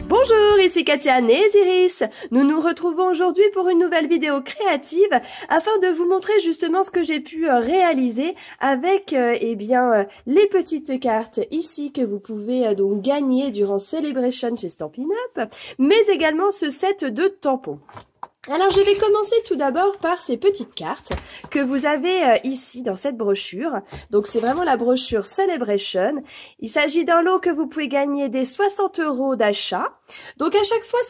Bonjour, ici Katia Néziris. Nous nous retrouvons aujourd'hui pour une nouvelle vidéo créative afin de vous montrer justement ce que j'ai pu réaliser avec les petites cartes ici que vous pouvez donc gagner durant Celebration chez Stampin' Up, mais également ce set de tampons. Alors je vais commencer tout d'abord par ces petites cartes que vous avez ici dans cette brochure. Donc c'est vraiment la brochure Celebration. Il s'agit d'un lot que vous pouvez gagner des 60 € d'achat. Donc à chaque fois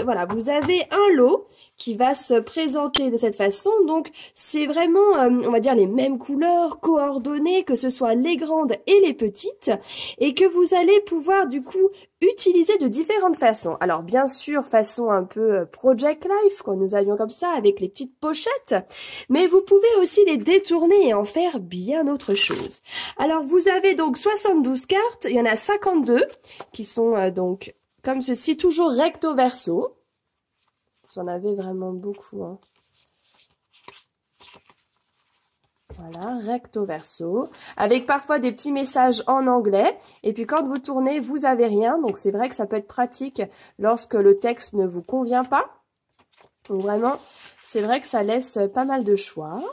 voilà, vous avez un lot qui va se présenter de cette façon. Donc c'est vraiment, on va dire, les mêmes couleurs, coordonnées, que ce soit les grandes et les petites, et que vous allez pouvoir du coup utiliser de différentes façons. Alors bien sûr, façon un peu Project Life, quand nous avions comme ça, avec les petites pochettes, mais vous pouvez aussi les détourner et en faire bien autre chose. Alors vous avez donc 72 cartes, il y en a 52 qui sont donc comme ceci, toujours recto verso. Vous en avez vraiment beaucoup, hein. Voilà, recto verso, avec parfois des petits messages en anglais. Et puis quand vous tournez, vous avez rien. Donc c'est vrai que ça peut être pratique lorsque le texte ne vous convient pas. Donc vraiment, c'est vrai que ça laisse pas mal de choix.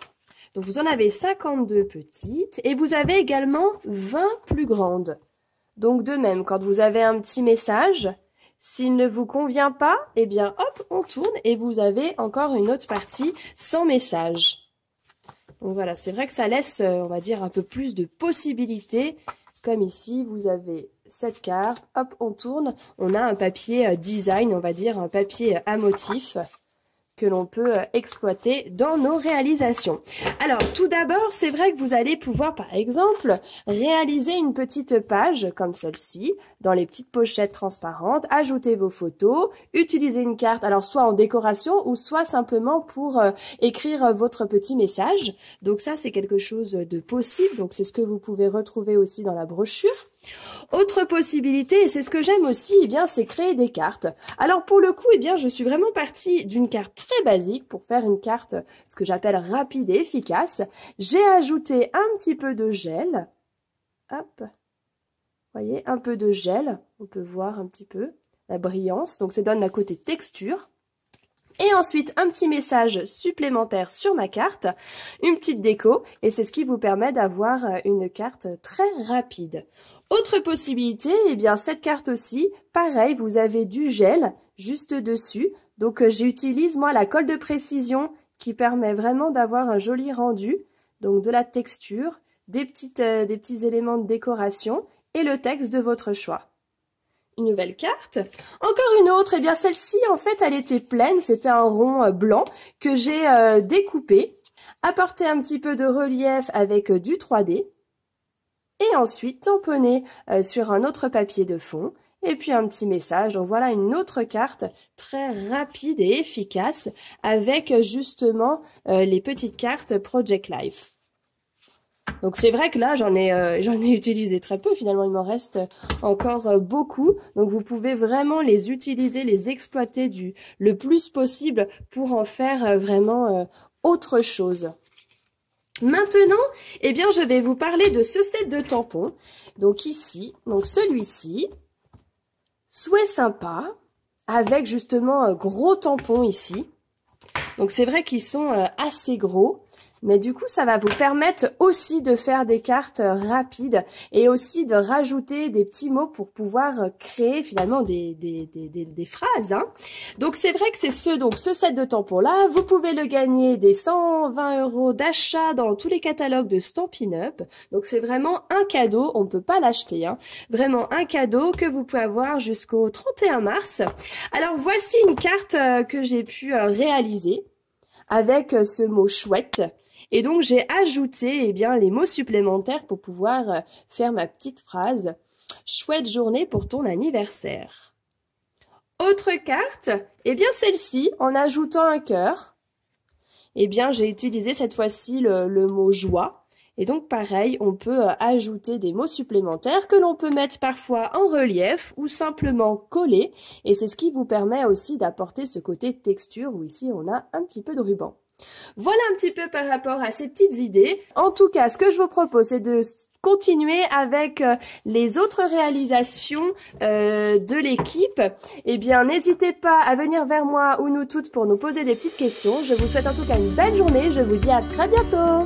Donc vous en avez 52 petites et vous avez également 20 plus grandes. Donc de même, quand vous avez un petit message, s'il ne vous convient pas, eh bien hop, on tourne et vous avez encore une autre partie sans message. Donc voilà, c'est vrai que ça laisse, on va dire, un peu plus de possibilités. Comme ici, vous avez cette carte, hop, on tourne. On a un papier design, on va dire, un papier à motif que l'on peut exploiter dans nos réalisations. Alors, tout d'abord, c'est vrai que vous allez pouvoir, par exemple, réaliser une petite page comme celle-ci, dans les petites pochettes transparentes, ajouter vos photos, utiliser une carte, alors soit en décoration ou soit simplement pour écrire votre petit message. Donc ça, c'est quelque chose de possible, donc c'est ce que vous pouvez retrouver aussi dans la brochure. Autre possibilité, et c'est ce que j'aime aussi, eh bien, c'est créer des cartes. Alors pour le coup, eh bien, je suis vraiment partie d'une carte très basique pour faire une carte, ce que j'appelle rapide et efficace. J'ai ajouté un petit peu de gel. Hop, voyez, un peu de gel. On peut voir un petit peu la brillance. Donc ça donne la côté texture. Et ensuite, un petit message supplémentaire sur ma carte, une petite déco, et c'est ce qui vous permet d'avoir une carte très rapide. Autre possibilité, eh bien cette carte aussi, pareil, vous avez du gel juste dessus. Donc j'utilise moi la colle de précision qui permet vraiment d'avoir un joli rendu, donc de la texture, des petits éléments de décoration et le texte de votre choix. Une nouvelle carte. Encore une autre, et bien celle-ci en fait elle était pleine, c'était un rond blanc que j'ai découpé, apporté un petit peu de relief avec du 3D et ensuite tamponné sur un autre papier de fond et puis un petit message. Donc voilà une autre carte très rapide et efficace avec justement les petites cartes Project Life. Donc c'est vrai que là j'en ai utilisé très peu, finalement il m'en reste encore beaucoup. Donc vous pouvez vraiment les utiliser, les exploiter le plus possible pour en faire vraiment autre chose. Maintenant, eh bien je vais vous parler de ce set de tampons. Donc ici, donc celui-ci, Souhait sympa, avec justement un gros tampon ici. Donc c'est vrai qu'ils sont assez gros. Mais du coup, ça va vous permettre aussi de faire des cartes rapides et aussi de rajouter des petits mots pour pouvoir créer finalement des phrases, hein. Donc c'est vrai que c'est ce set de tampons-là, vous pouvez le gagner des 120 € d'achat dans tous les catalogues de Stampin' Up. Donc c'est vraiment un cadeau, on ne peut pas l'acheter, hein. Vraiment un cadeau que vous pouvez avoir jusqu'au 31 mars. Alors voici une carte que j'ai pu réaliser avec ce mot chouette. Et donc, j'ai ajouté, eh bien, les mots supplémentaires pour pouvoir faire ma petite phrase. Chouette journée pour ton anniversaire. Autre carte, eh bien, celle-ci, en ajoutant un cœur, eh bien, j'ai utilisé cette fois-ci le mot joie. Et donc, pareil, on peut ajouter des mots supplémentaires que l'on peut mettre parfois en relief ou simplement coller. Et c'est ce qui vous permet aussi d'apporter ce côté texture où ici, on a un petit peu de ruban. Voilà un petit peu par rapport à ces petites idées. En tout cas, ce que je vous propose, c'est de continuer avec les autres réalisations de l'équipe, eh bien n'hésitez pas à venir vers moi ou nous toutes pour nous poser des petites questions. Je vous souhaite en tout cas une belle journée. Je vous dis à très bientôt.